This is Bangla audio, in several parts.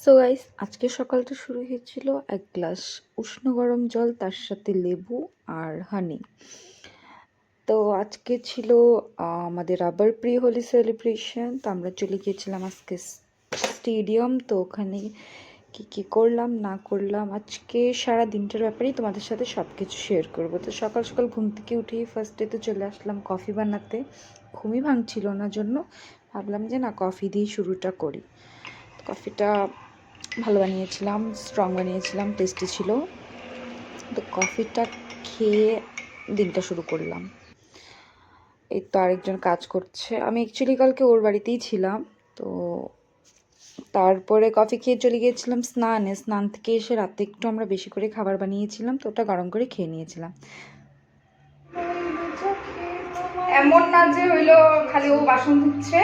সো গাইস, আজকে সকালটা শুরু হয়েছিল এক গ্লাস উষ্ণ গরম জল, তার সাথে লেবু আর হানি। তো আজকে ছিল আমাদের আবার প্রি হোলি সেলিব্রেশন। তো আমরা চলে গিয়েছিলাম আজকে স্টেডিয়াম। তো ওখানে কি কি করলাম না করলাম আজকে সারা দিনটার ব্যাপারেই তোমাদের সাথে সব কিছু শেয়ার করবো। তো সকাল সকাল ঘুম থেকে উঠেই ফার্স্টে তো চলে আসলাম কফি বানাতে। ঘুমই ভাঙছিল না জন্য ভাবলাম যে না, কফি দিয়ে শুরুটা করি। কফিটা ভালো বানিয়েছিলাম, স্ট্রং বানিয়েছিলাম, টেস্টি ছিল। তো কফিটা খেয়ে দিনটা শুরু করলাম। এই তো আরেকজন কাজ করছে। আমি অ্যাকচুয়ালি কালকে ওর বাড়িতেই ছিলাম। তো তারপরে কফি খেয়ে চলে গিয়েছিলাম স্নানে। স্নান থেকে এসে রাতে একটু আমরা বেশি করে খাবার বানিয়েছিলাম, তো ওটা গরম করে খেয়ে নিয়েছিলাম। এমন না যে হইলো খালি ও বাসন ধুচ্ছে,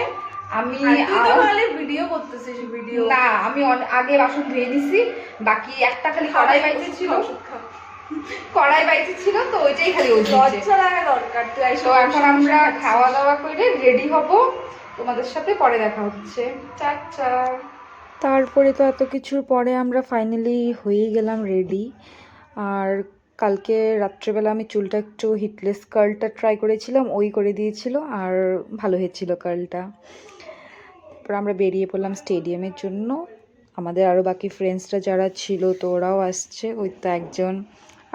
আমি ভিডিও করতেছি। ভিডিও না, আমি আগে বাসন ধুয়ে দিছি। বাকি একটা খালি কড়াই বাইতে ছিল, তো ওইটাই খালি ও লজ্জা লাগা দরকার। তো এখন আমরা খাওয়া দাওয়া করে রেডি হব, তোমাদের সাথে পরে দেখা হচ্ছে। টাটা। তারপরে তো এত কিছুর পরে আমরা ফাইনালি হয়ে গেলাম রেডি। আর কালকে রাত্রেবেলা আমি চুলটা একটু হিটলেস কার্লটা ট্রাই করেছিলাম, ওই করে দিয়েছিল আর ভালো হয়েছিল কার্লটা। তারপর আমরা বেরিয়ে পড়লাম স্টেডিয়ামের জন্য। আমাদের আরও বাকি ফ্রেন্ডসরা যারা ছিল তো ওরাও আসছে। ওই তো একজন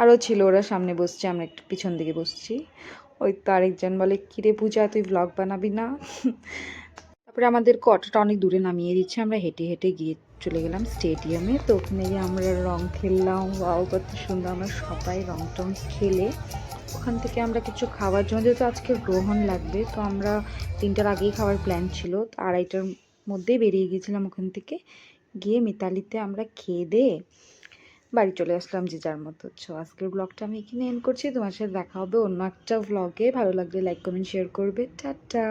আরও ছিল, ওরা সামনে বসছে, আমরা একটু পিছন দিকে বসছি। ওই তো আরেকজন বলে, কিরে পূজা, তুই ব্লগ বানাবি না? তারপরে আমাদেরকে অটোটা অনেক দূরে নামিয়ে দিচ্ছে। আমরা হেঁটে হেঁটে গিয়ে চলে গেলাম স্টেডিয়ামে। তো ওখানে গিয়ে আমরা রং খেললাম। ওয়াও, কত সুন্দর! আমরা সবাই রং টং খেলে ওখান থেকে আমরা কিছু খাওয়ার জন্য, যেহেতু আজকে গ্রহণ লাগবে, তো আমরা 3টার আগেই খাওয়ার প্ল্যান ছিল। তো 2:30টার মধ্যেই বেরিয়ে গিয়েছিলাম ওখান থেকে। গিয়ে মিতালিতে আমরা খেয়ে দিয়ে বাড়ি চলে আসলাম যে যার মতো। আজকের ব্লগটা আমি এখানে এন্ড করছি। তোমার সাথে দেখা হবে অন্য একটা ব্লগে। ভালো লাগলে লাইক কমেন্ট শেয়ার করবে। টাটা।